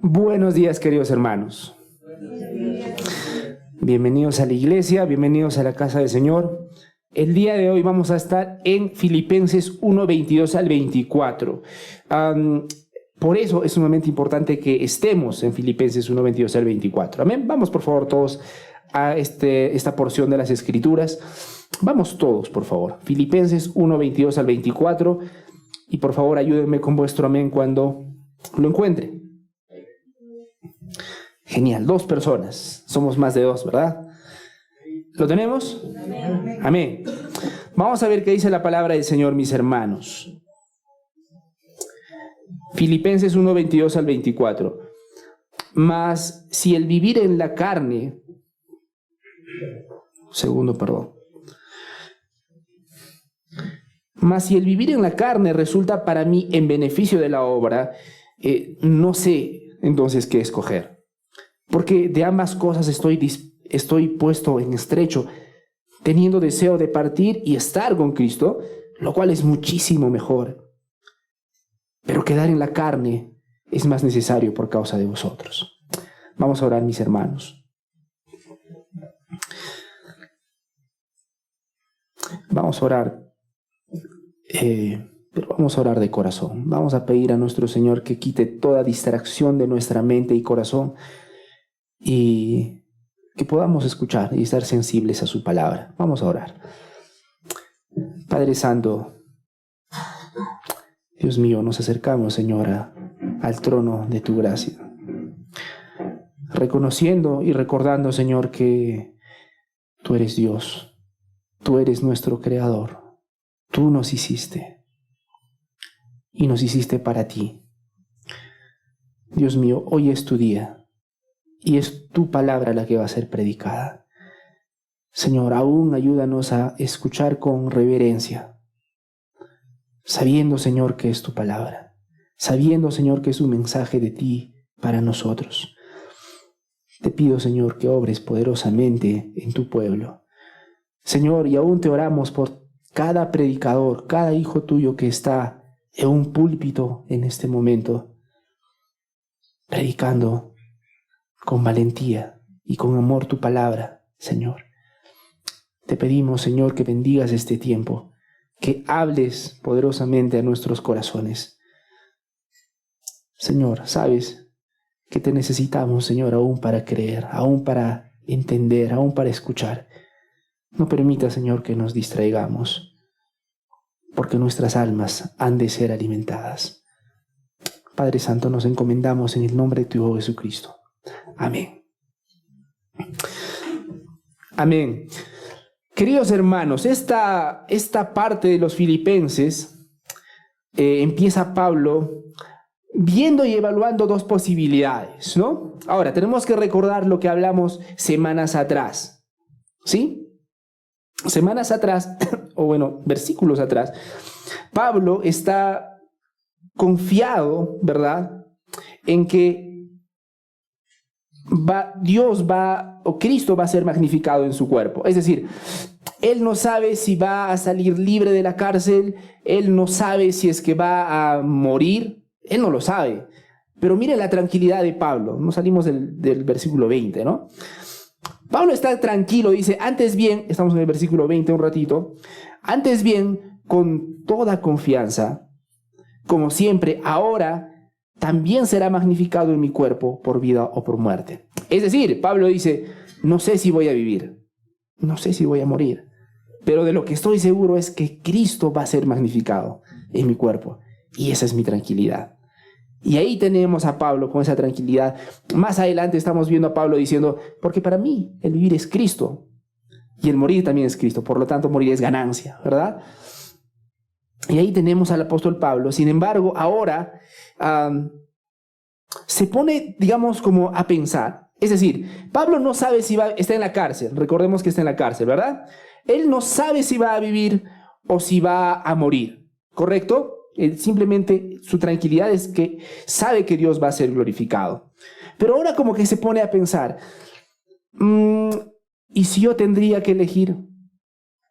Buenos días, queridos hermanos. Bienvenidos a la iglesia, bienvenidos a la casa del Señor. El día de hoy vamos a estar en Filipenses 1, 22 al 24. Por eso es sumamente importante que estemos en Filipenses 1, 22 al 24. Amén. Vamos, por favor, todos a esta porción de las Escrituras. Vamos todos, por favor. Filipenses 1, 22 al 24. Y por favor, ayúdenme con vuestro amén cuando lo encuentre. Genial, 2 personas. Somos más de 2, ¿verdad? ¿Lo tenemos? Amén. Amén. Vamos a ver qué dice la palabra del Señor, mis hermanos. Filipenses 1, 22 al 24. Mas si el vivir en la carne... Mas si el vivir en la carne resulta para mí en beneficio de la obra, no sé entonces qué escoger. Porque de ambas cosas estoy puesto en estrecho, teniendo deseo de partir y estar con Cristo, lo cual es muchísimo mejor. Pero quedar en la carne es más necesario por causa de vosotros. Vamos a orar, mis hermanos. Vamos a orar, pero vamos a orar de corazón. Vamos a pedir a nuestro Señor que quite toda distracción de nuestra mente y corazón y que podamos escuchar y estar sensibles a su palabra. Vamos a orar. Padre Santo, Dios mío, nos acercamos, Señor, al trono de tu gracia, reconociendo y recordando, Señor, que tú eres Dios, tú eres nuestro Creador, tú nos hiciste y nos hiciste para ti. Dios mío, hoy es tu día y es tu palabra la que va a ser predicada. Señor, aún ayúdanos a escuchar con reverencia, sabiendo, Señor, que es tu palabra, sabiendo, Señor, que es un mensaje de ti para nosotros. Te pido, Señor, que obres poderosamente en tu pueblo. Señor, y aún te oramos por cada predicador, cada hijo tuyo que está en un púlpito en este momento, predicando con valentía y con amor tu palabra, Señor. Te pedimos, Señor, que bendigas este tiempo, que hables poderosamente a nuestros corazones. Señor, sabes que te necesitamos, Señor, aún para creer, aún para entender, aún para escuchar. No permita, Señor, que nos distraigamos, porque nuestras almas han de ser alimentadas. Padre Santo, nos encomendamos en el nombre de tu Hijo Jesucristo. Amén. Amén. Queridos hermanos, esta parte de los Filipenses empieza Pablo viendo y evaluando 2 posibilidades, ¿no? Ahora, tenemos que recordar lo que hablamos semanas atrás, ¿sí? Semanas atrás, o bueno, versículos atrás, Pablo está confiado, ¿verdad?, en que Cristo va a ser magnificado en su cuerpo. Es decir, él no sabe si va a salir libre de la cárcel, él no sabe si es que va a morir, él no lo sabe. Pero mire la tranquilidad de Pablo. No salimos del versículo 20, ¿no? Pablo está tranquilo, dice, antes bien, estamos en el versículo 20 un ratito, antes bien, con toda confianza, como siempre, ahora también será magnificado en mi cuerpo por vida o por muerte. Es decir, Pablo dice, no sé si voy a vivir, no sé si voy a morir, pero de lo que estoy seguro es que Cristo va a ser magnificado en mi cuerpo, y esa es mi tranquilidad. Y ahí tenemos a Pablo con esa tranquilidad. Más adelante estamos viendo a Pablo diciendo, porque para mí el vivir es Cristo y el morir también es Cristo, por lo tanto morir es ganancia, ¿verdad? Y ahí tenemos al apóstol Pablo. Sin embargo, ahora se pone, digamos, como a pensar. Es decir, Pablo no sabe si está en la cárcel. Recordemos que está en la cárcel, ¿verdad? Él no sabe si va a vivir o si va a morir, ¿correcto? Simplemente su tranquilidad es que sabe que Dios va a ser glorificado. Pero ahora como que se pone a pensar, ¿y si yo tendría que elegir?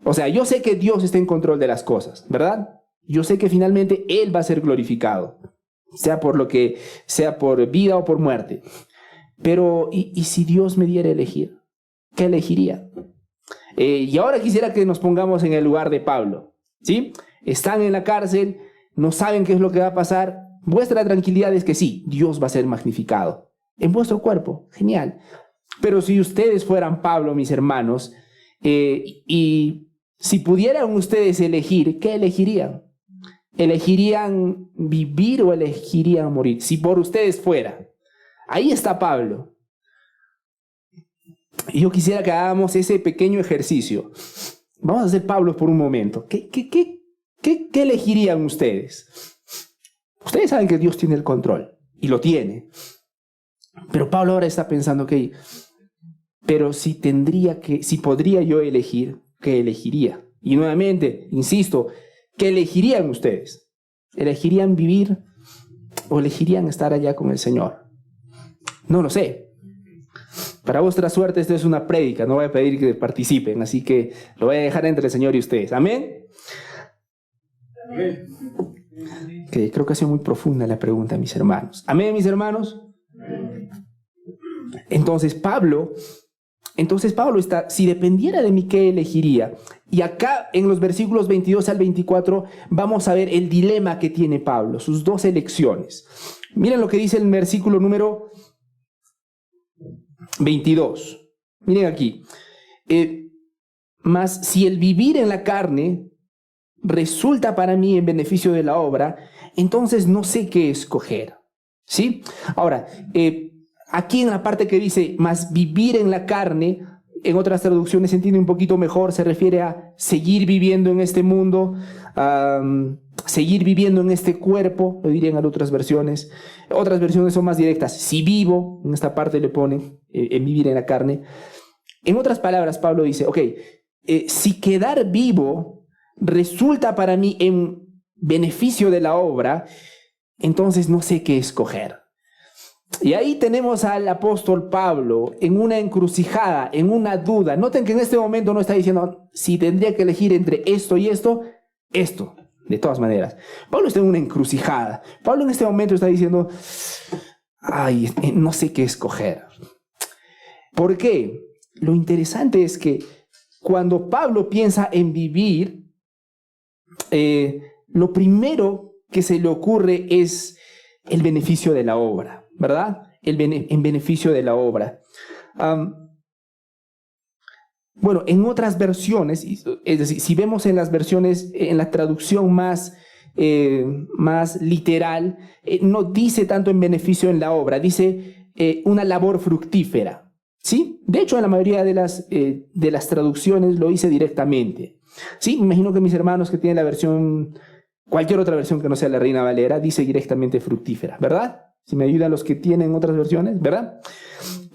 O sea, yo sé que Dios está en control de las cosas, ¿verdad? Yo sé que finalmente Él va a ser glorificado. sea por vida o por muerte. Pero, ¿y si Dios me diera a elegir? ¿Qué elegiría? Y ahora quisiera que nos pongamos en el lugar de Pablo, ¿sí? Están en la cárcel, no saben qué es lo que va a pasar. Vuestra tranquilidad es que sí, Dios va a ser magnificado en vuestro cuerpo. Genial. Pero si ustedes fueran Pablo, mis hermanos, y si pudieran ustedes elegir, ¿qué elegirían? ¿Elegirían vivir o elegirían morir? Si por ustedes fuera. Ahí está Pablo. Y yo quisiera que hagamos ese pequeño ejercicio. Vamos a hacer Pablo por un momento. ¿Qué elegirían ustedes? Ustedes saben que Dios tiene el control, y lo tiene. Pero Pablo ahora está pensando, ok, pero si podría yo elegir, ¿qué elegiría? Y nuevamente, insisto, ¿qué elegirían ustedes? ¿Elegirían vivir o elegirían estar allá con el Señor? No lo sé. Para vuestra suerte, esto es una prédica, no voy a pedir que participen, así que lo voy a dejar entre el Señor y ustedes. ¿Amén? Amén. Okay, creo que ha sido muy profunda la pregunta, mis hermanos. ¿Amén, mis hermanos? Amén. Entonces Pablo está, si dependiera de mí, ¿qué elegiría? Y acá en los versículos 22 al 24 vamos a ver el dilema que tiene Pablo, sus dos elecciones. Miren lo que dice el versículo número 22. Miren aquí. Mas si el vivir en la carne resulta para mí en beneficio de la obra, entonces no sé qué escoger. ¿Sí? Ahora, aquí en la parte que dice, mas vivir en la carne, en otras traducciones se entiende un poquito mejor, se refiere a seguir viviendo en este mundo, seguir viviendo en este cuerpo, lo dirían en otras versiones. Otras versiones son más directas. Si vivo, en esta parte le ponen, en vivir en la carne. En otras palabras, Pablo dice, ok, si quedar vivo resulta para mí en beneficio de la obra, entonces no sé qué escoger. Y ahí tenemos al apóstol Pablo en una encrucijada, en una duda. Noten que en este momento no está diciendo, si tendría que elegir entre esto y esto, de todas maneras. Pablo está en una encrucijada. Pablo en este momento está diciendo, ay, no sé qué escoger. ¿Por qué? Lo interesante es que cuando Pablo piensa en vivir, lo primero que se le ocurre es el beneficio de la obra, ¿verdad? En beneficio de la obra. Bueno, en otras versiones, es decir, si vemos en las versiones, en la traducción más literal, no dice tanto en beneficio en la obra, dice una labor fructífera, ¿sí? De hecho, en la mayoría de las traducciones lo dice directamente. Sí, me imagino que mis hermanos que tienen la versión, cualquier otra versión que no sea la Reina Valera, dice directamente fructífera, ¿verdad? Si me ayudan los que tienen otras versiones, ¿verdad?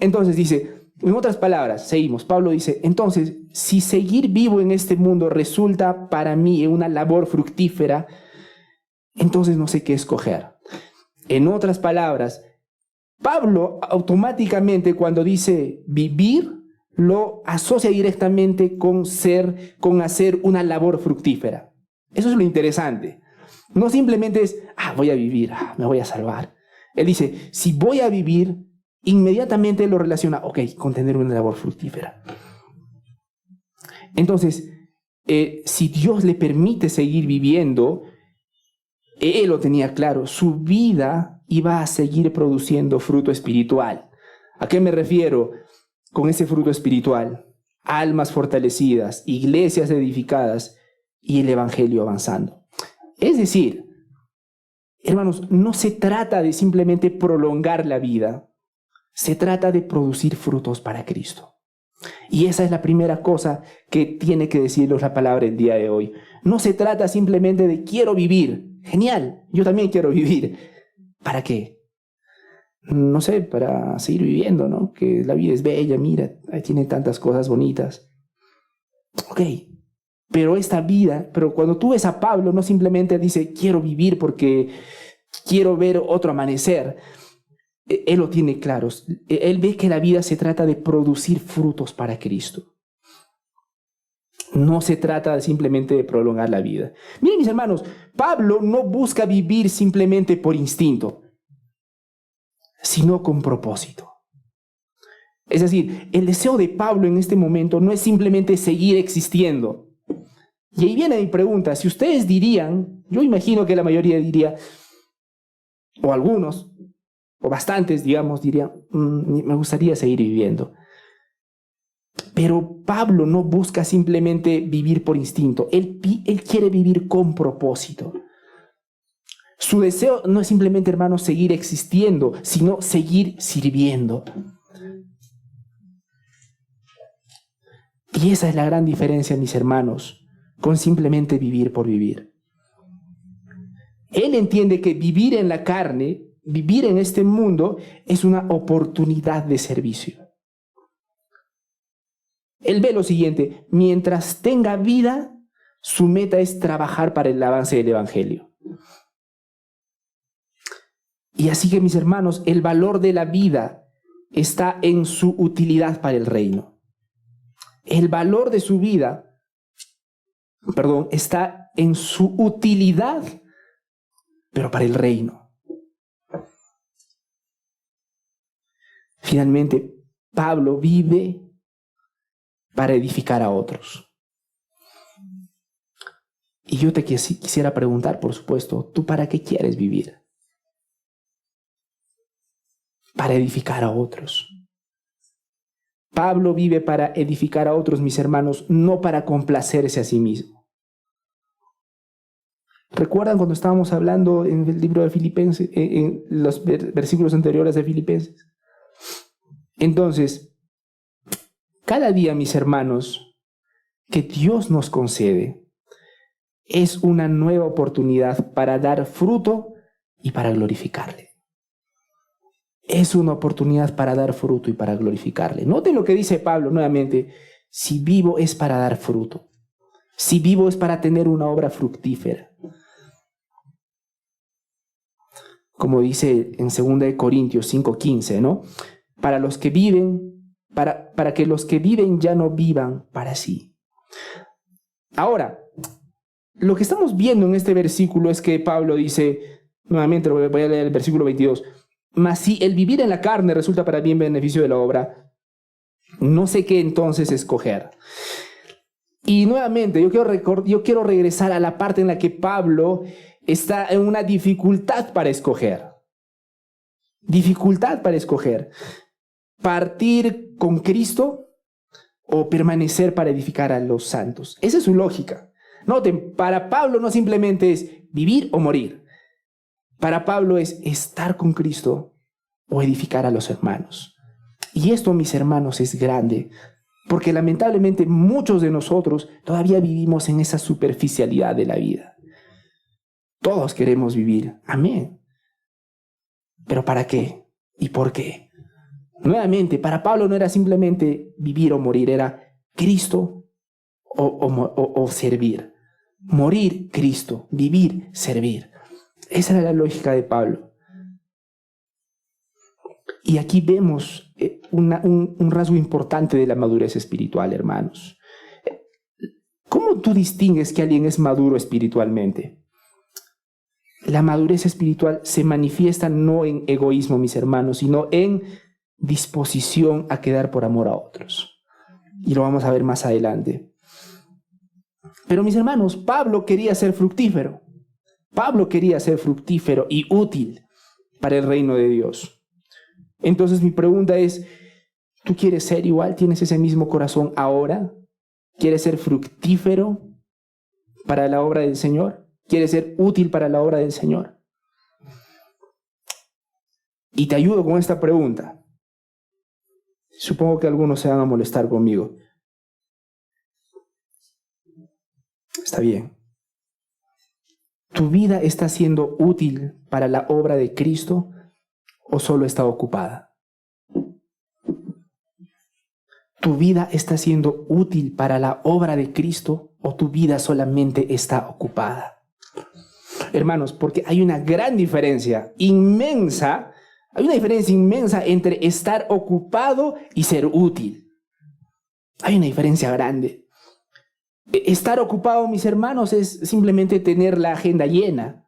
Entonces dice, en otras palabras, seguimos, Pablo dice, entonces, si seguir vivo en este mundo resulta para mí una labor fructífera, entonces no sé qué escoger. En otras palabras, Pablo automáticamente cuando dice vivir, lo asocia directamente con hacer una labor fructífera. Eso es lo interesante. No simplemente es, voy a vivir, me voy a salvar. Él dice, si voy a vivir, inmediatamente lo relaciona, con tener una labor fructífera. Entonces, si Dios le permite seguir viviendo, él lo tenía claro, su vida iba a seguir produciendo fruto espiritual. ¿A qué me refiero con ese fruto espiritual? Almas fortalecidas, iglesias edificadas y el evangelio avanzando. Es decir, hermanos, no se trata de simplemente prolongar la vida, se trata de producir frutos para Cristo. Y esa es la primera cosa que tiene que decirnos la palabra el día de hoy. No se trata simplemente de quiero vivir. Genial, yo también quiero vivir. ¿Para qué? No sé, para seguir viviendo, ¿no? Que la vida es bella, mira, ahí tiene tantas cosas bonitas. Pero cuando tú ves a Pablo, no simplemente dice, quiero vivir porque quiero ver otro amanecer. Él lo tiene claro. Él ve que la vida se trata de producir frutos para Cristo. No se trata simplemente de prolongar la vida. Miren, mis hermanos, Pablo no busca vivir simplemente por instinto, sino con propósito. Es decir, el deseo de Pablo en este momento no es simplemente seguir existiendo. Y ahí viene mi pregunta, si ustedes dirían, yo imagino que la mayoría diría, o algunos, o bastantes, digamos, dirían, me gustaría seguir viviendo. Pero Pablo no busca simplemente vivir por instinto, él quiere vivir con propósito. Su deseo no es simplemente, hermanos, seguir existiendo, sino seguir sirviendo. Y esa es la gran diferencia, mis hermanos, con simplemente vivir por vivir. Él entiende que vivir en la carne, vivir en este mundo, es una oportunidad de servicio. Él ve lo siguiente, mientras tenga vida, su meta es trabajar para el avance del Evangelio. Y así que, mis hermanos, el valor de la vida está en su utilidad para el reino. El valor de su vida, está en su utilidad, pero para el reino. Finalmente, Pablo vive para edificar a otros. Y yo te quisiera preguntar, por supuesto, ¿tú para qué quieres vivir? Para edificar a otros. Pablo vive para edificar a otros, mis hermanos, no para complacerse a sí mismo. ¿Recuerdan cuando estábamos hablando en el libro de Filipenses, en los versículos anteriores de Filipenses? Entonces, cada día, mis hermanos, que Dios nos concede es una nueva oportunidad para dar fruto y para glorificarle. Es una oportunidad para dar fruto y para glorificarle. Noten lo que dice Pablo nuevamente. Si vivo es para dar fruto. Si vivo es para tener una obra fructífera. Como dice en 2 Corintios 5:15, ¿no? Para los que viven, para que los que viven ya no vivan para sí. Ahora, lo que estamos viendo en este versículo es que Pablo dice, nuevamente voy a leer el versículo 22, mas si el vivir en la carne resulta para bien beneficio de la obra, no sé qué entonces escoger. Y nuevamente yo quiero regresar a la parte en la que Pablo está en una dificultad para escoger. Dificultad para escoger. Partir con Cristo o permanecer para edificar a los santos. Esa es su lógica. Noten, para Pablo no simplemente es vivir o morir. Para Pablo es estar con Cristo o edificar a los hermanos. Y esto, mis hermanos, es grande, porque lamentablemente muchos de nosotros todavía vivimos en esa superficialidad de la vida. Todos queremos vivir, amén. ¿Pero para qué? ¿Y por qué? Nuevamente, para Pablo no era simplemente vivir o morir, era Cristo o servir. Morir, Cristo, vivir, servir. Esa era la lógica de Pablo. Y aquí vemos un rasgo importante de la madurez espiritual, hermanos. ¿Cómo tú distingues que alguien es maduro espiritualmente? La madurez espiritual se manifiesta no en egoísmo, mis hermanos, sino en disposición a quedar por amor a otros. Y lo vamos a ver más adelante. Pero, mis hermanos, Pablo quería ser fructífero. Pablo quería ser fructífero y útil para el reino de Dios. Entonces mi pregunta es, ¿tú quieres ser igual? ¿Tienes ese mismo corazón ahora? ¿Quieres ser fructífero para la obra del Señor? ¿Quieres ser útil para la obra del Señor? Y te ayudo con esta pregunta. Supongo que algunos se van a molestar conmigo. Está bien. ¿Tu vida está siendo útil para la obra de Cristo o solo está ocupada? ¿Tu vida está siendo útil para la obra de Cristo o tu vida solamente está ocupada? Hermanos, porque hay una gran diferencia inmensa, entre estar ocupado y ser útil. Hay una diferencia grande. Estar ocupado, mis hermanos, es simplemente tener la agenda llena.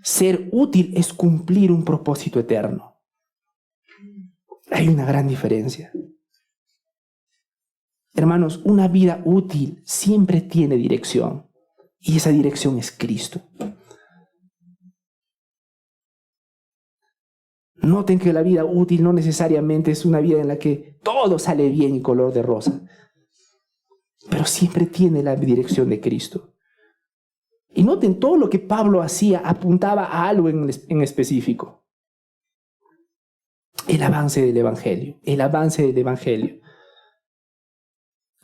Ser útil es cumplir un propósito eterno. Hay una gran diferencia. Hermanos, una vida útil siempre tiene dirección, y esa dirección es Cristo. Noten que la vida útil no necesariamente es una vida en la que todo sale bien y color de rosa, pero siempre tiene la dirección de Cristo. Y noten, todo lo que Pablo hacía apuntaba a algo en específico. El avance del Evangelio, el avance del Evangelio.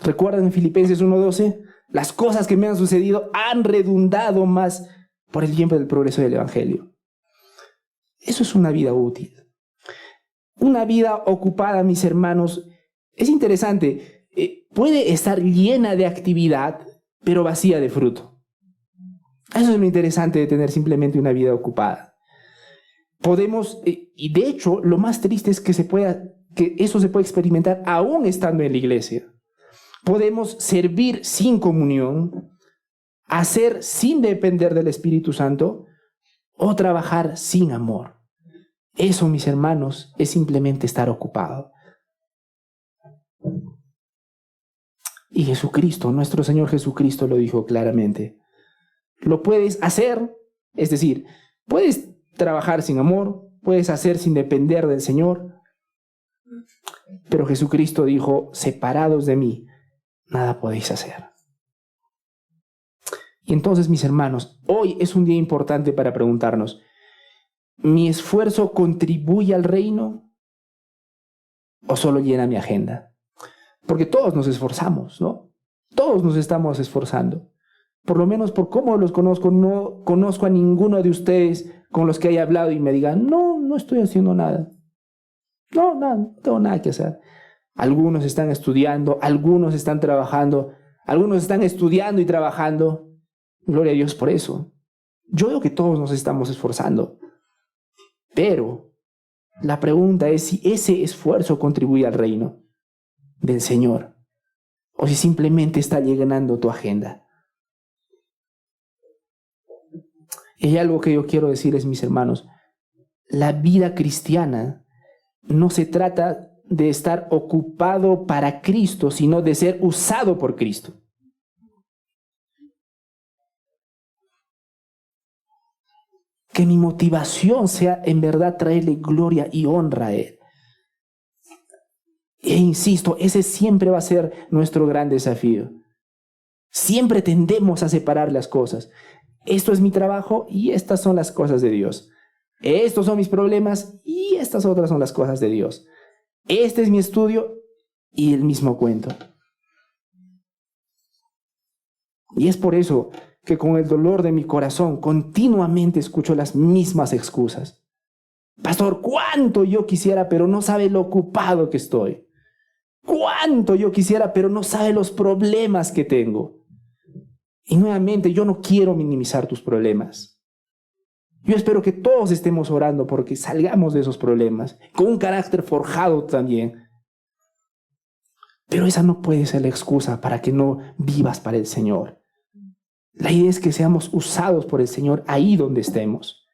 ¿Recuerdan en Filipenses 1:12? Las cosas que me han sucedido han redundado más por el tiempo del progreso del Evangelio. Eso es una vida útil. Una vida ocupada, mis hermanos, es interesante. Puede estar llena de actividad, pero vacía de fruto. Eso es lo interesante de tener simplemente una vida ocupada. Podemos, y de hecho, lo más triste es que eso se puede experimentar aún estando en la iglesia. Podemos servir sin comunión, hacer sin depender del Espíritu Santo o trabajar sin amor. Eso, mis hermanos, es simplemente estar ocupado. Y Jesucristo, nuestro Señor Jesucristo lo dijo claramente. Lo puedes hacer, es decir, puedes trabajar sin amor, puedes hacer sin depender del Señor, pero Jesucristo dijo, separados de mí, nada podéis hacer. Y entonces, mis hermanos, hoy es un día importante para preguntarnos, ¿mi esfuerzo contribuye al reino o solo llena mi agenda? Porque todos nos esforzamos, ¿no? Todos nos estamos esforzando. Por lo menos por cómo los conozco, no conozco a ninguno de ustedes con los que haya hablado y me digan, no estoy haciendo nada. No tengo nada que hacer. Algunos están estudiando, algunos están trabajando, algunos están estudiando y trabajando. Gloria a Dios por eso. Yo veo que todos nos estamos esforzando. Pero la pregunta es si ese esfuerzo contribuye al reino del Señor o si simplemente está llenando tu agenda. Y hay algo que yo quiero decirles, mis hermanos. La vida cristiana no se trata de estar ocupado para Cristo, sino de ser usado por Cristo. Que mi motivación sea en verdad traerle gloria y honra a Él. E insisto, ese siempre va a ser nuestro gran desafío. Siempre tendemos a separar las cosas. Esto es mi trabajo y estas son las cosas de Dios. Estos son mis problemas y estas otras son las cosas de Dios. Este es mi estudio y el mismo cuento. Y es por eso que con el dolor de mi corazón continuamente escucho las mismas excusas. Pastor, cuánto yo quisiera, pero no sabe lo ocupado que estoy. Cuánto yo quisiera, pero no sabe los problemas que tengo. Y nuevamente, yo no quiero minimizar tus problemas. Yo espero que todos estemos orando porque salgamos de esos problemas, con un carácter forjado también. Pero esa no puede ser la excusa para que no vivas para el Señor. La idea es que seamos usados por el Señor ahí donde estemos.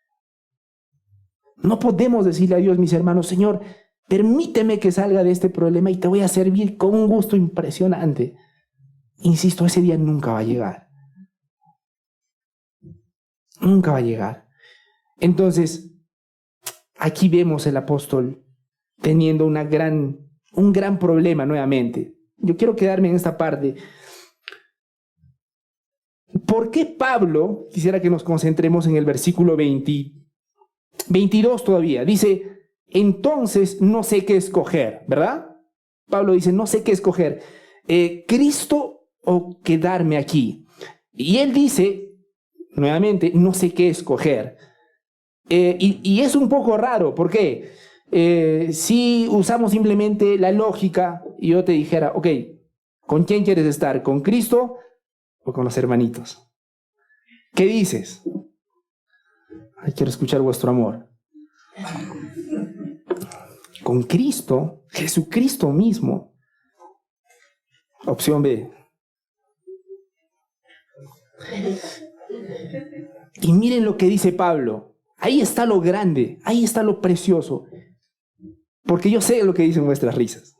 No podemos decirle a Dios, mis hermanos, Señor, permíteme que salga de este problema y te voy a servir con un gusto impresionante. Insisto, ese día nunca va a llegar. Nunca va a llegar. Entonces, aquí vemos el apóstol teniendo un gran problema nuevamente. Yo quiero quedarme en esta parte. ¿Por qué Pablo, quisiera que nos concentremos en el versículo 22 todavía, dice, entonces no sé qué escoger, ¿verdad? Pablo dice, no sé qué escoger, Cristo o quedarme aquí. Y él dice, nuevamente, no sé qué escoger. Y es un poco raro, ¿por qué? Si usamos simplemente la lógica y yo te dijera, ok, ¿con quién quieres estar? ¿Con Cristo o con los hermanitos? ¿Qué dices? Ay, quiero escuchar vuestro amor. Con Cristo, Jesucristo mismo. Opción B. Y miren lo que dice Pablo. Ahí está lo grande, ahí está lo precioso. Porque yo sé lo que dicen vuestras risas.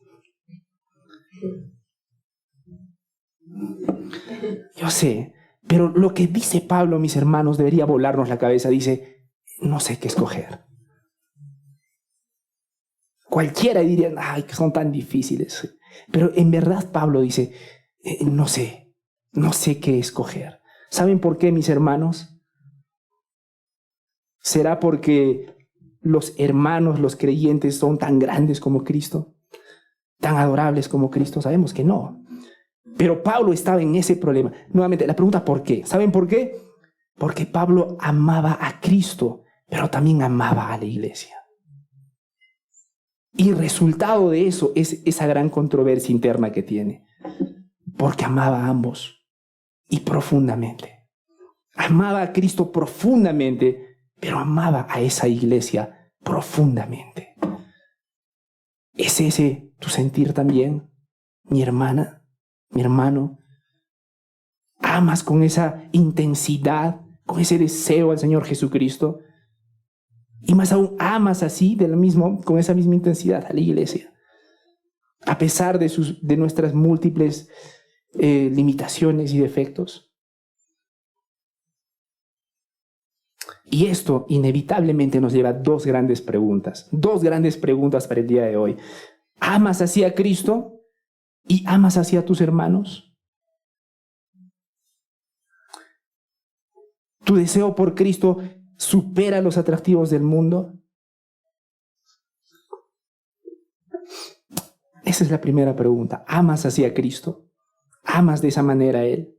Yo sé, pero lo que dice Pablo, mis hermanos, debería volarnos la cabeza. Dice, no sé qué escoger. Cualquiera diría, ay, que son tan difíciles. Pero en verdad Pablo dice, no sé qué escoger. ¿Saben por qué, mis hermanos? ¿Será porque los hermanos, los creyentes son tan grandes como Cristo? ¿Tan adorables como Cristo? Sabemos que no. Pero Pablo estaba en ese problema. Nuevamente, la pregunta ¿por qué? ¿Saben por qué? Porque Pablo amaba a Cristo, pero también amaba a la iglesia. Y resultado de eso es esa gran controversia interna que tiene. Porque amaba a ambos y profundamente. Amaba a Cristo profundamente, pero amaba a esa iglesia profundamente. ¿Es ese tu sentir también, mi hermana, mi hermano? ¿Amas con esa intensidad, con ese deseo al Señor Jesucristo? Y más aún, ¿amas así, con esa misma intensidad a la iglesia? A pesar de nuestras múltiples limitaciones y defectos. Y esto inevitablemente nos lleva a dos grandes preguntas para el día de hoy. ¿Amas así a Cristo y amas así a tus hermanos? ¿Tu deseo por Cristo supera los atractivos del mundo? Esa es la primera pregunta. ¿Amas así a Cristo? ¿Amas de esa manera a Él?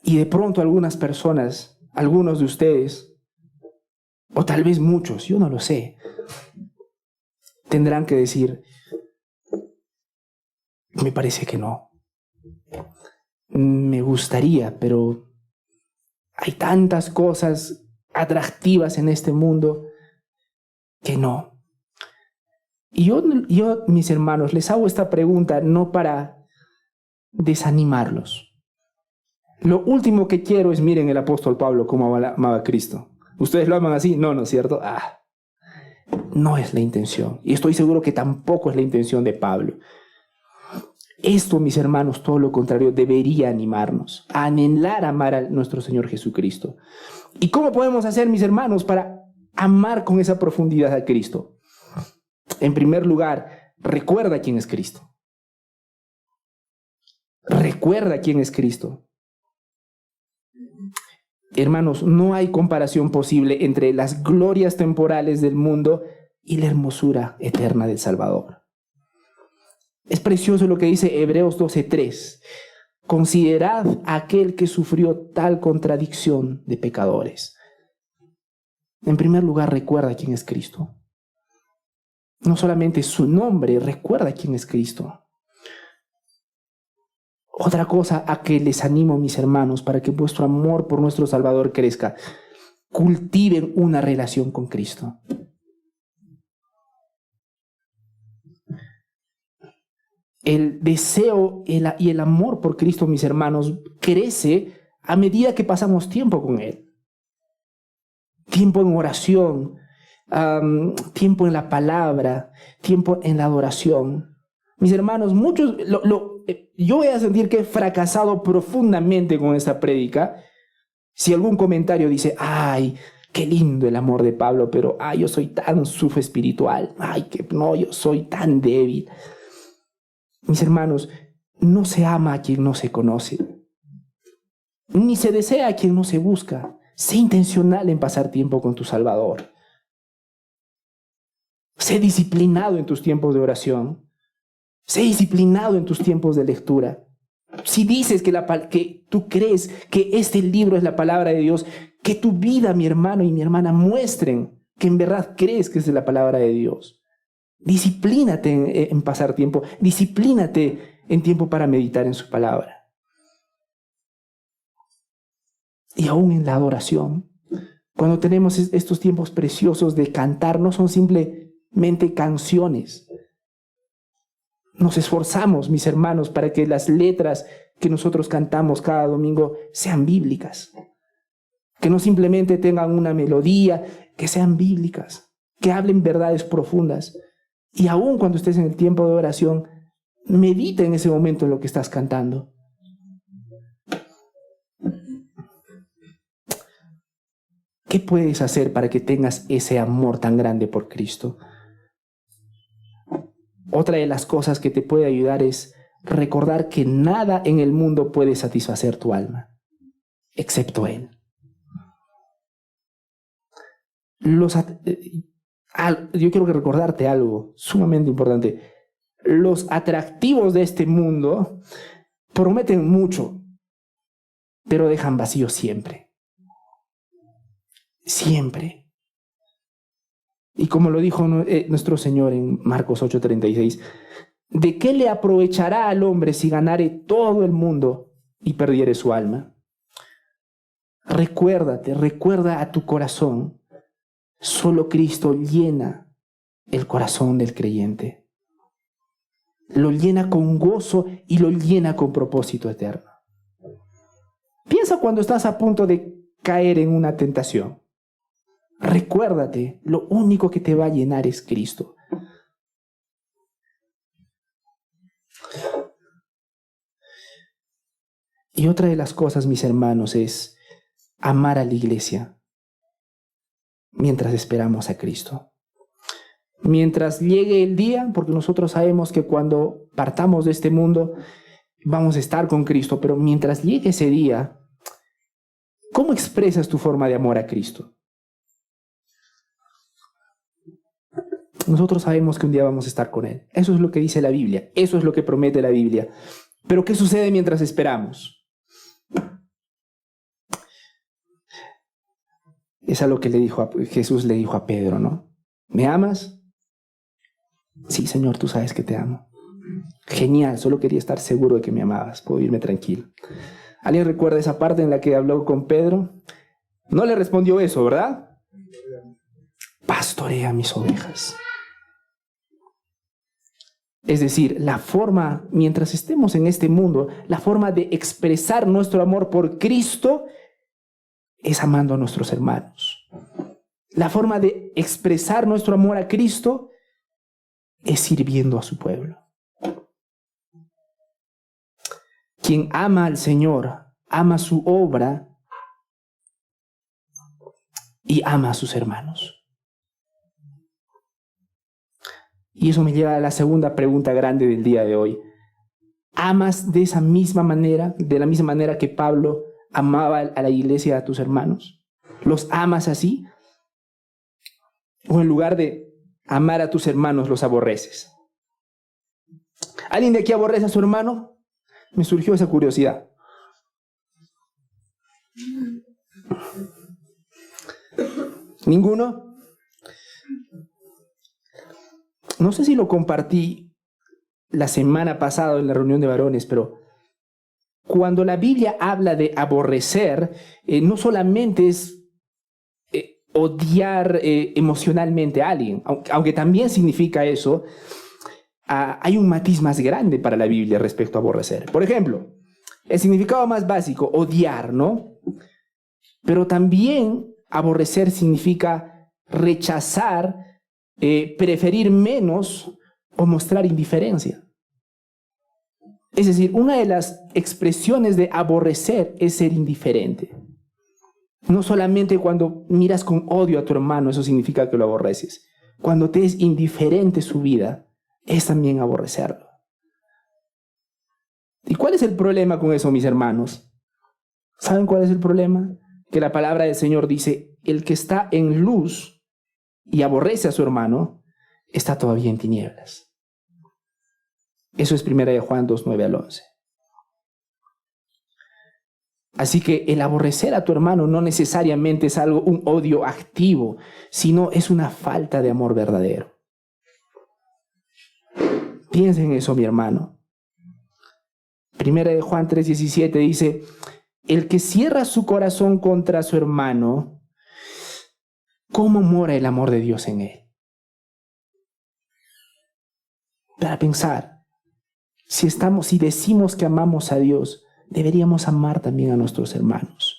Y de pronto algunas personas, algunos de ustedes, o tal vez muchos, yo no lo sé, tendrán que decir, me parece que no. Me gustaría, pero hay tantas cosas atractivas en este mundo que no. Y yo, mis hermanos, les hago esta pregunta no para desanimarlos. Lo último que quiero es, miren el apóstol Pablo cómo amaba a Cristo. ¿Ustedes lo aman así? No, ¿no es cierto? No es la intención. Y estoy seguro que tampoco es la intención de Pablo. Esto, mis hermanos, todo lo contrario, debería animarnos a anhelar amar a nuestro Señor Jesucristo. ¿Y cómo podemos hacer, mis hermanos, para amar con esa profundidad a Cristo? En primer lugar, recuerda quién es Cristo. Recuerda quién es Cristo. Hermanos, no hay comparación posible entre las glorias temporales del mundo y la hermosura eterna del Salvador. Es precioso lo que dice Hebreos 12:3. Considerad a aquel que sufrió tal contradicción de pecadores. En primer lugar, recuerda quién es Cristo. No solamente su nombre, recuerda quién es Cristo. Otra cosa a que les animo, mis hermanos, para que vuestro amor por nuestro Salvador crezca. Cultiven una relación con Cristo. El deseo y el amor por Cristo, mis hermanos, crece a medida que pasamos tiempo con Él. Tiempo en oración, tiempo en la palabra, tiempo en la adoración. Mis hermanos, muchos, yo voy a sentir que he fracasado profundamente con esta prédica. Si algún comentario dice, ay, qué lindo el amor de Pablo, pero yo soy tan espiritual, que no, yo soy tan débil. Mis hermanos, no se ama a quien no se conoce, ni se desea a quien no se busca. Sé intencional en pasar tiempo con tu Salvador. Sé disciplinado en tus tiempos de oración. Sé disciplinado en tus tiempos de lectura. Si dices que tú crees que este libro es la palabra de Dios, que tu vida, mi hermano y mi hermana, muestren que en verdad crees que es la palabra de Dios. Disciplínate en pasar tiempo. Disciplínate en tiempo para meditar en su palabra. Y aún en la adoración, cuando tenemos estos tiempos preciosos de cantar, no son simplemente canciones. Nos esforzamos, mis hermanos, para que las letras que nosotros cantamos cada domingo sean bíblicas. Que no simplemente tengan una melodía, que sean bíblicas, que hablen verdades profundas. Y aún cuando estés en el tiempo de oración, medita en ese momento en lo que estás cantando. ¿Qué puedes hacer para que tengas ese amor tan grande por Cristo? Otra de las cosas que te puede ayudar es recordar que nada en el mundo puede satisfacer tu alma, excepto Él. Yo quiero recordarte algo sumamente importante. Los atractivos de este mundo prometen mucho, pero dejan vacío siempre. Siempre. Y como lo dijo nuestro Señor en Marcos 8:36, ¿de qué le aprovechará al hombre si ganare todo el mundo y perdiere su alma? Recuerda a tu corazón. Solo Cristo llena el corazón del creyente. Lo llena con gozo y lo llena con propósito eterno. Piensa cuando estás a punto de caer en una tentación. Recuérdate, lo único que te va a llenar es Cristo. Y otra de las cosas, mis hermanos, es amar a la iglesia mientras esperamos a Cristo. Mientras llegue el día, porque nosotros sabemos que cuando partamos de este mundo vamos a estar con Cristo, pero mientras llegue ese día, ¿cómo expresas tu forma de amor a Cristo? Nosotros sabemos que un día vamos a estar con Él. Eso es lo que dice la Biblia. Eso es lo que promete la Biblia. Pero ¿qué sucede mientras esperamos? Es a lo que Jesús le dijo a Pedro, ¿no? ¿Me amas? Sí, Señor, tú sabes que te amo. Genial, solo quería estar seguro de que me amabas. Puedo irme tranquilo. ¿Alguien recuerda esa parte en la que habló con Pedro? No le respondió eso, ¿verdad? Pastorea mis ovejas. Es decir, la forma, mientras estemos en este mundo, la forma de expresar nuestro amor por Cristo es amando a nuestros hermanos. La forma de expresar nuestro amor a Cristo es sirviendo a su pueblo. Quien ama al Señor, ama su obra y ama a sus hermanos. Y eso me lleva a la segunda pregunta grande del día de hoy. ¿Amas de esa misma manera, de la misma manera que Pablo amaba a la iglesia, a tus hermanos? ¿Los amas así? ¿O en lugar de amar a tus hermanos, los aborreces? ¿Alguien de aquí aborrece a su hermano? Me surgió esa curiosidad. ¿Ninguno? No sé si lo compartí la semana pasada en la reunión de varones, pero cuando la Biblia habla de aborrecer, no solamente es odiar emocionalmente a alguien, aunque también significa eso, hay un matiz más grande para la Biblia respecto a aborrecer. Por ejemplo, el significado más básico, odiar, ¿no? Pero también aborrecer significa rechazar, preferir menos o mostrar indiferencia. Es decir, una de las expresiones de aborrecer es ser indiferente. No solamente cuando miras con odio a tu hermano, eso significa que lo aborreces. Cuando te es indiferente su vida, es también aborrecerlo. ¿Y cuál es el problema con eso, mis hermanos? ¿Saben cuál es el problema? Que la palabra del Señor dice, el que está en luz y aborrece a su hermano, está todavía en tinieblas. Eso es 1 Juan 2, 9 al 11. Así que el aborrecer a tu hermano no necesariamente es un odio activo, sino es una falta de amor verdadero. Piensa en eso, mi hermano. 1 Juan 3:17 dice, el que cierra su corazón contra su hermano, ¿cómo mora el amor de Dios en él? Para pensar, si decimos que amamos a Dios, deberíamos amar también a nuestros hermanos.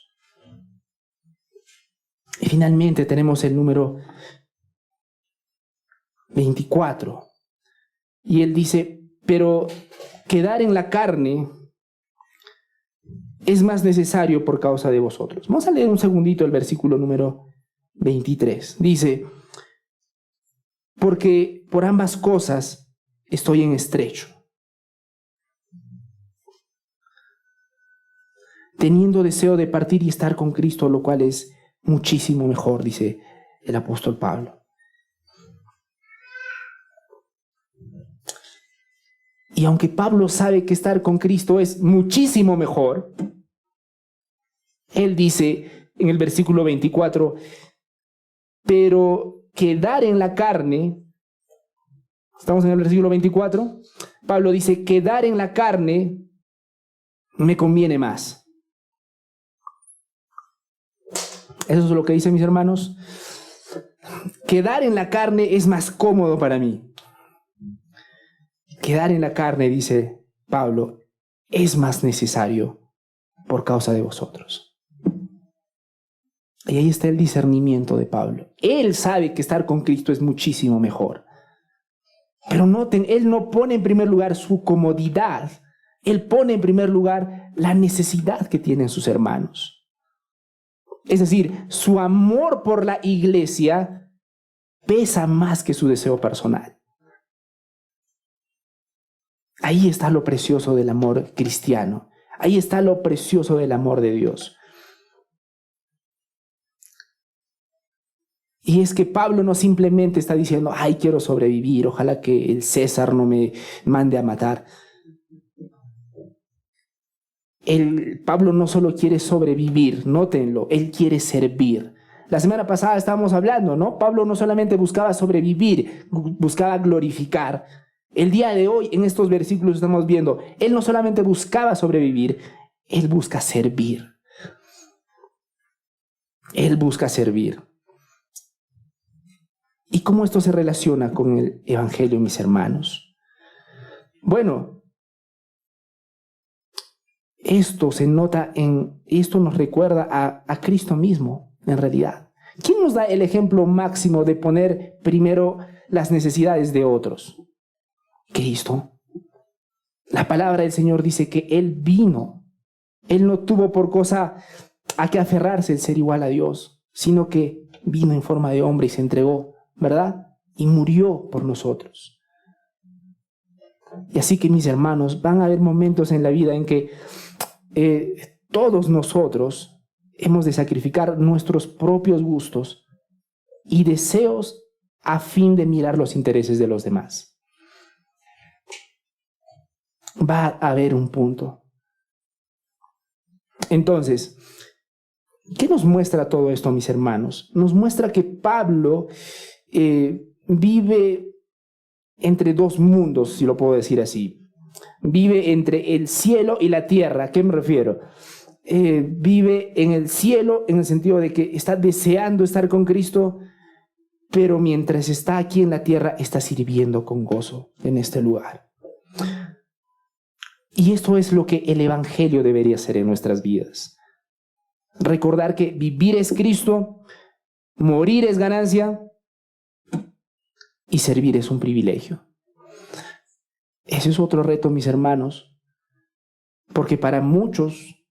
Y finalmente tenemos el número 24. Y él dice, pero quedar en la carne es más necesario por causa de vosotros. Vamos a leer un segundito el versículo número 23. Dice, porque por ambas cosas estoy en estrecho, teniendo deseo de partir y estar con Cristo, lo cual es muchísimo mejor, dice el apóstol Pablo. Y aunque Pablo sabe que estar con Cristo es muchísimo mejor, él dice en el versículo 24, pero quedar en la carne, estamos en el versículo 24, Pablo dice, quedar en la carne me conviene más. Eso es lo que dicen mis hermanos. Quedar en la carne es más cómodo para mí. Quedar en la carne, dice Pablo, es más necesario por causa de vosotros. Y ahí está el discernimiento de Pablo. Él sabe que estar con Cristo es muchísimo mejor. Pero noten, él no pone en primer lugar su comodidad. Él pone en primer lugar la necesidad que tienen sus hermanos. Es decir, su amor por la iglesia pesa más que su deseo personal. Ahí está lo precioso del amor cristiano. Ahí está lo precioso del amor de Dios. Y es que Pablo no simplemente está diciendo, ay, quiero sobrevivir, ojalá que el César no me mande a matar. Pablo no solo quiere sobrevivir, nótenlo, él quiere servir. La semana pasada estábamos hablando, ¿no? Pablo no solamente buscaba sobrevivir, buscaba glorificar. El día de hoy, en estos versículos estamos viendo, él no solamente buscaba sobrevivir, él busca servir. Él busca servir. ¿Y cómo esto se relaciona con el Evangelio, mis hermanos? Bueno, esto se nota esto nos recuerda a Cristo mismo, en realidad. ¿Quién nos da el ejemplo máximo de poner primero las necesidades de otros? Cristo. La palabra del Señor dice que Él vino. Él no tuvo por cosa a qué aferrarse el ser igual a Dios, sino que vino en forma de hombre y se entregó, ¿verdad? Y murió por nosotros. Y así que, mis hermanos, van a haber momentos en la vida en que todos nosotros hemos de sacrificar nuestros propios gustos y deseos a fin de mirar los intereses de los demás. Va a haber un punto. Entonces, ¿qué nos muestra todo esto, mis hermanos? Nos muestra que Pablo vive entre dos mundos, si lo puedo decir así. Vive entre el cielo y la tierra. ¿A qué me refiero? Vive en el cielo en el sentido de que está deseando estar con Cristo, pero mientras está aquí en la tierra está sirviendo con gozo en este lugar. Y esto es lo que el Evangelio debería ser en nuestras vidas. Recordar que vivir es Cristo, morir es ganancia y servir es un privilegio. Ese es otro reto, mis hermanos, porque para muchos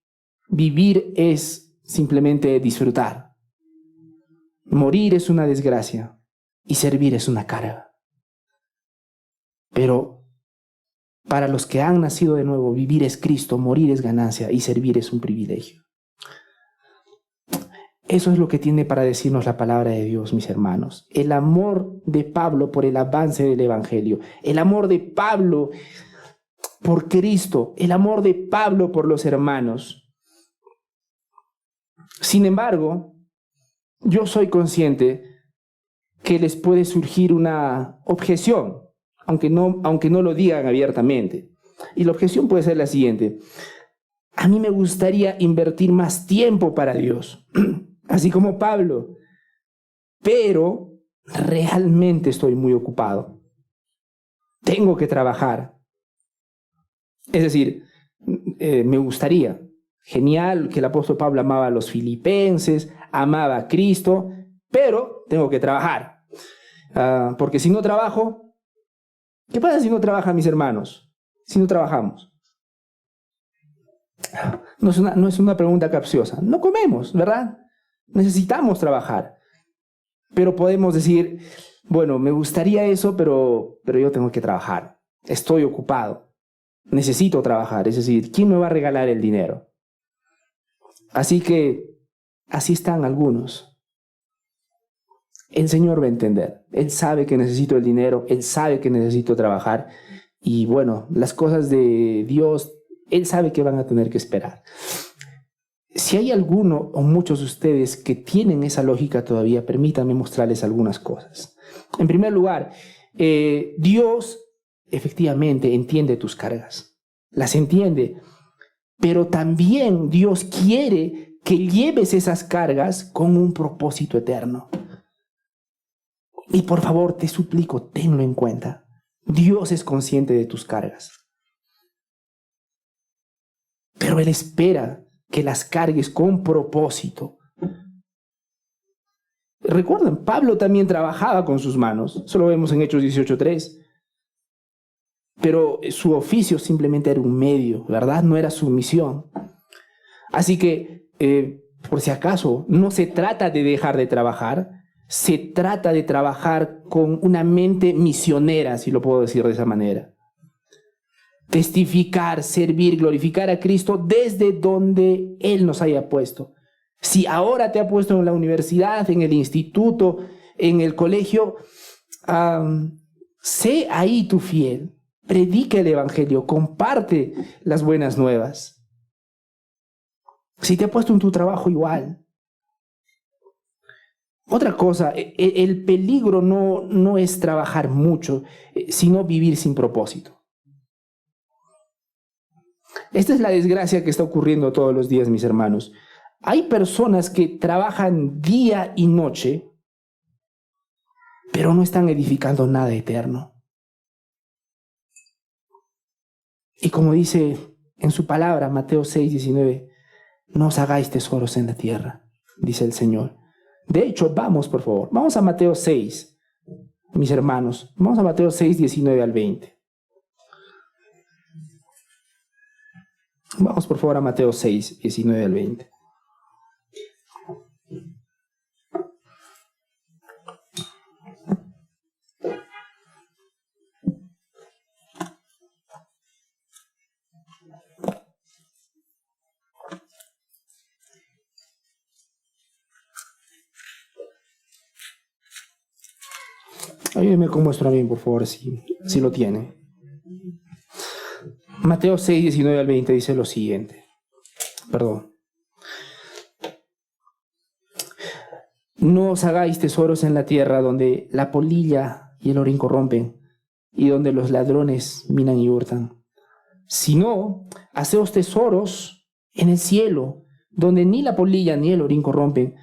vivir es simplemente disfrutar. Morir es una desgracia y servir es una carga. Pero para los que han nacido de nuevo, vivir es Cristo, morir es ganancia y servir es un privilegio. Eso es lo que tiene para decirnos la palabra de Dios, mis hermanos. El amor de Pablo por el avance del Evangelio, el amor de Pablo por Cristo, el amor de Pablo por los hermanos. Sin embargo, yo soy consciente que les puede surgir una objeción, aunque no lo digan abiertamente. Y la objeción puede ser la siguiente: a mí me gustaría invertir más tiempo para Dios, así como Pablo, pero realmente estoy muy ocupado. Tengo que trabajar. Es decir, Me gustaría. Genial que el apóstol Pablo amaba a los filipenses, amaba a Cristo, pero tengo que trabajar. Porque si no trabajo, ¿qué pasa si no trabajan mis hermanos? Si no trabajamos. No es una pregunta capciosa. No comemos, ¿verdad? Necesitamos trabajar. Pero podemos decir, bueno, me gustaría eso, pero yo tengo que trabajar. Estoy ocupado. Necesito trabajar. Es decir, ¿quién me va a regalar el dinero? Así que así están algunos. El Señor va a entender. Él sabe que necesito el dinero. Él sabe que necesito trabajar. Y bueno, las cosas de Dios, Él sabe que van a tener que esperar. Si hay alguno o muchos de ustedes que tienen esa lógica todavía, permítanme mostrarles algunas cosas. En primer lugar, Dios efectivamente entiende tus cargas. Las entiende. Pero también Dios quiere que lleves esas cargas con un propósito eterno. Y por favor, te suplico, tenlo en cuenta. Dios es consciente de tus cargas. Pero Él espera que las cargues con propósito. Recuerden, Pablo también trabajaba con sus manos. Eso lo vemos en Hechos 18:3. Pero su oficio simplemente era un medio, ¿verdad? No era su misión. Así que, por si acaso, no se trata de dejar de trabajar, se trata de trabajar con una mente misionera, si lo puedo decir de esa manera. Testificar, servir, glorificar a Cristo desde donde Él nos haya puesto. Si ahora te ha puesto en la universidad, en el instituto, en el colegio, sé ahí tu fiel. Predica el evangelio, comparte las buenas nuevas. Si te ha puesto en tu trabajo, igual. Otra cosa, el peligro no es trabajar mucho, sino vivir sin propósito. Esta es la desgracia que está ocurriendo todos los días, mis hermanos. Hay personas que trabajan día y noche, pero no están edificando nada eterno. Y como dice en su palabra, Mateo 6:19, no os hagáis tesoros en la tierra, dice el Señor. De hecho, vamos, por favor, vamos a Mateo 6, mis hermanos. Vamos a Mateo 6:19 al 20. Vamos, por favor, a Mateo 6:19 al 20. Ayúdeme con vuestro bien, por favor, si lo tiene. Mateo 6:19 al 20 dice lo siguiente. Perdón. No os hagáis tesoros en la tierra donde la polilla y el orín corrompen y donde los ladrones minan y hurtan. Sino, haceos tesoros en el cielo, donde ni la polilla ni el orín corrompen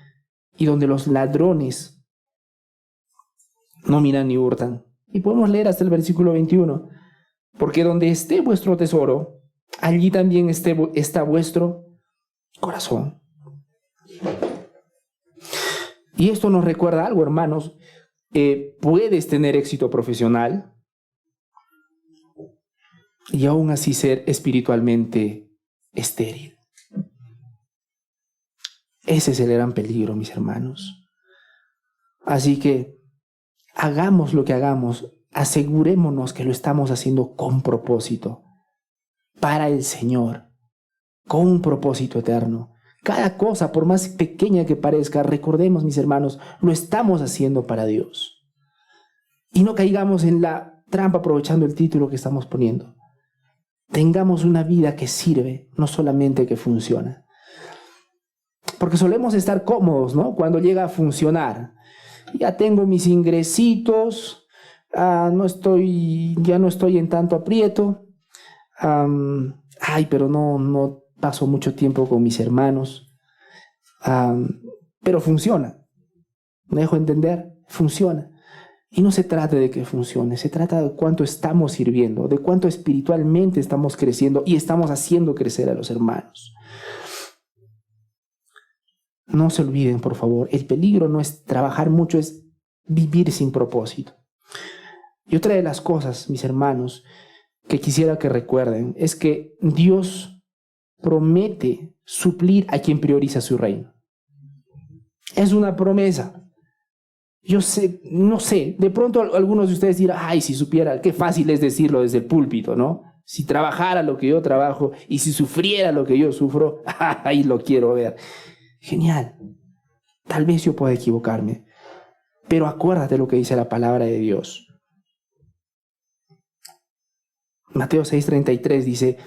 y donde los ladrones no minan ni hurtan. Y podemos leer hasta el versículo 21. Porque donde esté vuestro tesoro, allí también está vuestro corazón. Y esto nos recuerda algo, hermanos. Puedes tener éxito profesional y aún así ser espiritualmente estéril. Ese es el gran peligro, mis hermanos. Así que hagamos lo que hagamos, asegurémonos que lo estamos haciendo con propósito, para el Señor, con un propósito eterno. Cada cosa, por más pequeña que parezca, recordemos, mis hermanos, lo estamos haciendo para Dios. Y no caigamos en la trampa aprovechando el título que estamos poniendo. Tengamos una vida que sirve, no solamente que funciona. Porque solemos estar cómodos, ¿no? Cuando llega a funcionar. Ya tengo mis ingresitos, ya no estoy en tanto aprieto. Pero no paso mucho tiempo con mis hermanos. Pero funciona. ¿Me dejo entender? Funciona. Y no se trata de que funcione, se trata de cuánto estamos sirviendo, de cuánto espiritualmente estamos creciendo y estamos haciendo crecer a los hermanos. No se olviden, por favor, el peligro no es trabajar mucho, es vivir sin propósito. Y otra de las cosas, mis hermanos, que quisiera que recuerden, es que Dios promete suplir a quien prioriza su reino. Es una promesa. Yo sé, no sé, de pronto algunos de ustedes dirán, ay, si supiera, qué fácil es decirlo desde el púlpito, ¿no? Si trabajara lo que yo trabajo y si sufriera lo que yo sufro, ahí lo quiero ver. Genial. Tal vez yo pueda equivocarme, pero acuérdate lo que dice la palabra de Dios. Mateo 6:33 dice,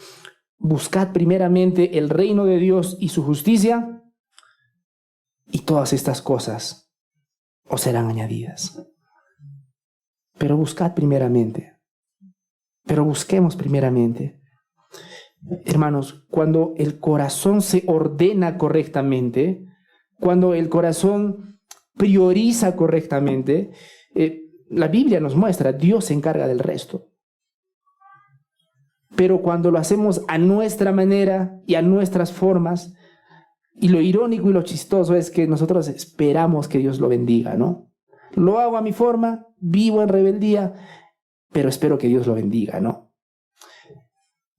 buscad primeramente el reino de Dios y su justicia, y todas estas cosas os serán añadidas. Pero buscad primeramente. Pero busquemos primeramente. Hermanos, cuando el corazón se ordena correctamente, cuando el corazón prioriza correctamente, la Biblia nos muestra, Dios se encarga del resto. Pero cuando lo hacemos a nuestra manera y a nuestras formas, y lo irónico y lo chistoso es que nosotros esperamos que Dios lo bendiga, ¿no? Lo hago a mi forma, vivo en rebeldía, pero espero que Dios lo bendiga, ¿no?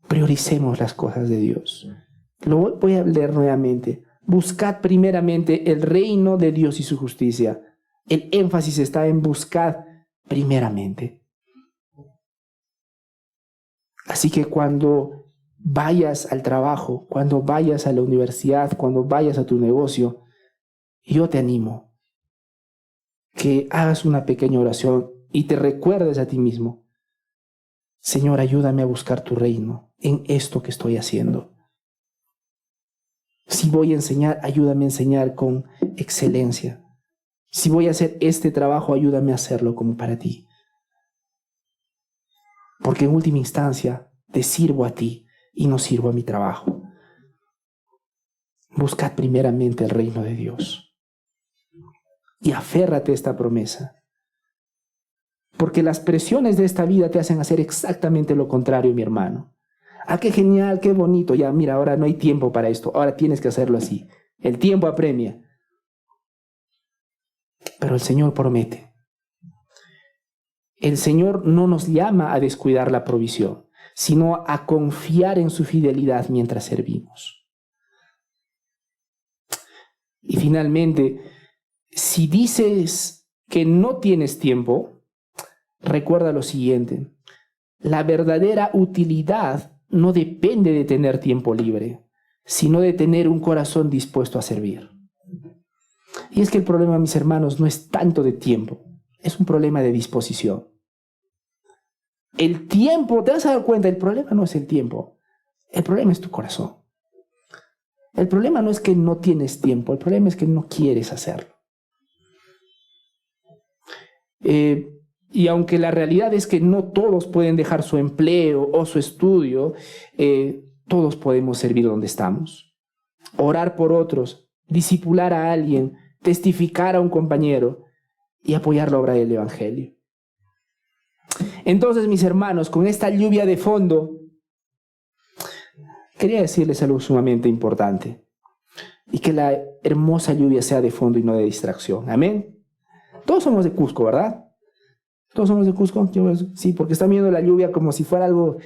Prioricemos las cosas de Dios. Lo voy a leer nuevamente. Buscad primeramente el reino de Dios y su justicia. El énfasis está en buscad primeramente. Así que cuando vayas al trabajo, cuando vayas a la universidad, cuando vayas a tu negocio, yo te animo que hagas una pequeña oración y te recuerdes a ti mismo, Señor, ayúdame a buscar tu reino en esto que estoy haciendo. Si voy a enseñar, ayúdame a enseñar con excelencia. Si voy a hacer este trabajo, ayúdame a hacerlo como para ti. Porque en última instancia te sirvo a ti y no sirvo a mi trabajo. Buscad primeramente el reino de Dios y aférrate a esta promesa. Porque las presiones de esta vida te hacen hacer exactamente lo contrario, mi hermano. Ah, qué genial, qué bonito. Ya, mira, ahora no hay tiempo para esto. Ahora tienes que hacerlo así. El tiempo apremia. Pero el Señor promete. El Señor no nos llama a descuidar la provisión, sino a confiar en su fidelidad mientras servimos. Y finalmente, si dices que no tienes tiempo, recuerda lo siguiente: la verdadera utilidad no depende de tener tiempo libre, sino de tener un corazón dispuesto a servir. Y es que el problema, mis hermanos, no es tanto de tiempo, es un problema de disposición. El tiempo, te vas a dar cuenta, el problema no es el tiempo, el problema es tu corazón. El problema no es que no tienes tiempo, el problema es que no quieres hacerlo. Y aunque la realidad es que no todos pueden dejar su empleo o su estudio, todos podemos servir donde estamos. Orar por otros, discipular a alguien, testificar a un compañero y apoyar la obra del Evangelio. Entonces, mis hermanos, con esta lluvia de fondo, quería decirles algo sumamente importante. Y que la hermosa lluvia sea de fondo y no de distracción. Amén. Todos somos de Cusco, ¿verdad? Todos somos de Cusco. Sí, porque están viendo la lluvia como si fuera algo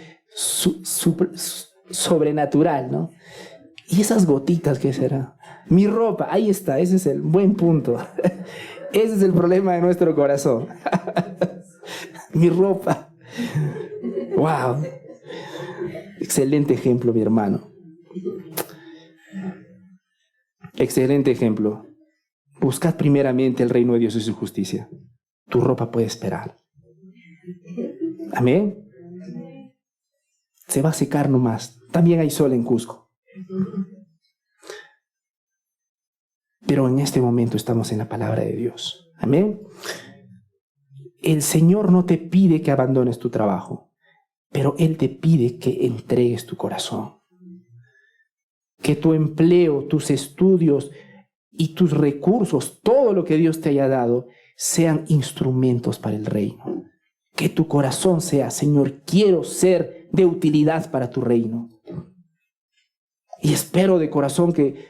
sobrenatural, ¿no? ¿Y esas gotitas qué será? Mi ropa, ahí está, ese es el buen punto. Ese es el problema de nuestro corazón. Mi ropa. Wow. Excelente ejemplo, mi hermano. Excelente ejemplo. Buscad primeramente el reino de Dios y su justicia. Tu ropa puede esperar. Amén. Se va a secar nomás. También hay sol en Cusco. Pero en este momento estamos en la palabra de Dios. Amén. El Señor no te pide que abandones tu trabajo, pero Él te pide que entregues tu corazón. Que tu empleo, tus estudios y tus recursos, todo lo que Dios te haya dado, sean instrumentos para el reino. Que tu corazón sea, Señor, quiero ser de utilidad para tu reino. Y espero de corazón que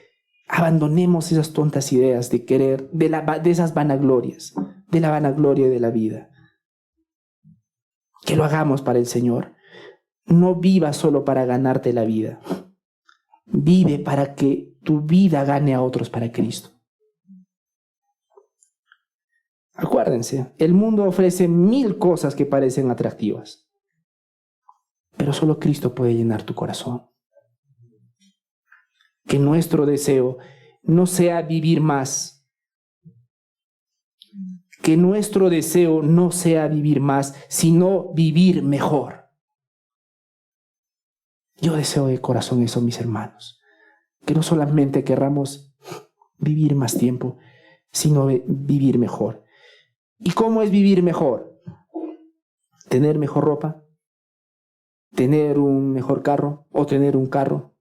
abandonemos esas tontas ideas de querer, de esas vanaglorias, de la vanagloria de la vida. Que lo hagamos para el Señor. No vivas solo para ganarte la vida. Vive para que tu vida gane a otros para Cristo. Acuérdense, el mundo ofrece 1000 cosas que parecen atractivas, pero solo Cristo puede llenar tu corazón. Que nuestro deseo no sea vivir más. Que nuestro deseo no sea vivir más, sino vivir mejor. Yo deseo de corazón eso, mis hermanos. Que no solamente querramos vivir más tiempo, sino vivir mejor. ¿Y cómo es vivir mejor? ¿Tener mejor ropa? ¿Tener un mejor carro? ¿O tener un carro?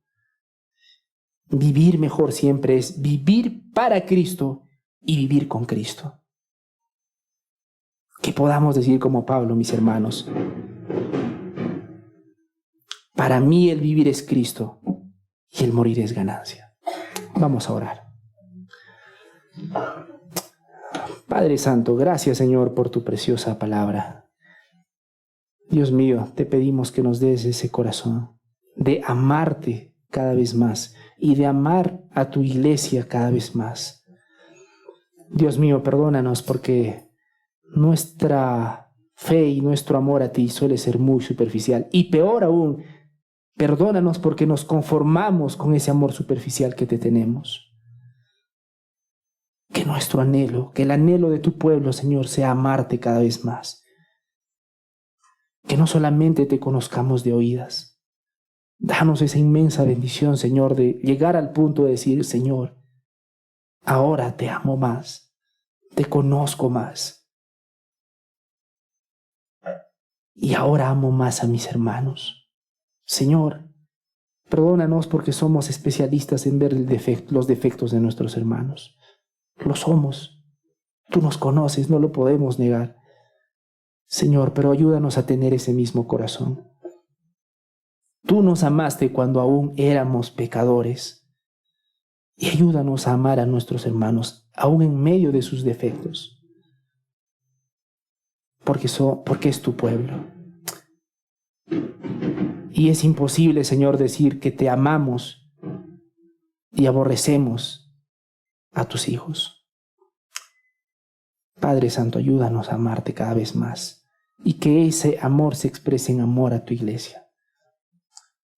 Vivir mejor siempre es vivir para Cristo y vivir con Cristo. Que podamos decir como Pablo, mis hermanos, para mí el vivir es Cristo y el morir es ganancia. Vamos a orar. Padre Santo, gracias, Señor, por tu preciosa palabra. Dios mío, te pedimos que nos des ese corazón de amarte cada vez más y de amar a tu iglesia cada vez más. Dios mío, perdónanos porque nuestra fe y nuestro amor a ti suele ser muy superficial. Y peor aún, perdónanos porque nos conformamos con ese amor superficial que te tenemos. Que nuestro anhelo, que el anhelo de tu pueblo, Señor, sea amarte cada vez más. Que no solamente te conozcamos de oídas. Danos esa inmensa bendición, Señor, de llegar al punto de decir, Señor, ahora te amo más, te conozco más. Y ahora amo más a mis hermanos. Señor, perdónanos porque somos especialistas en ver los defectos de nuestros hermanos. Lo somos. Tú nos conoces, no lo podemos negar. Señor, pero ayúdanos a tener ese mismo corazón. Tú nos amaste cuando aún éramos pecadores. Y ayúdanos a amar a nuestros hermanos, aún en medio de sus defectos. Porque es tu pueblo. Y es imposible, Señor, decir que te amamos y aborrecemos a tus hijos. Padre Santo, ayúdanos a amarte cada vez más y que ese amor se exprese en amor a tu iglesia.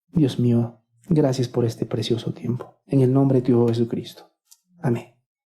Dios mío, gracias por este precioso tiempo. En el nombre de tu Hijo Jesucristo. Amén.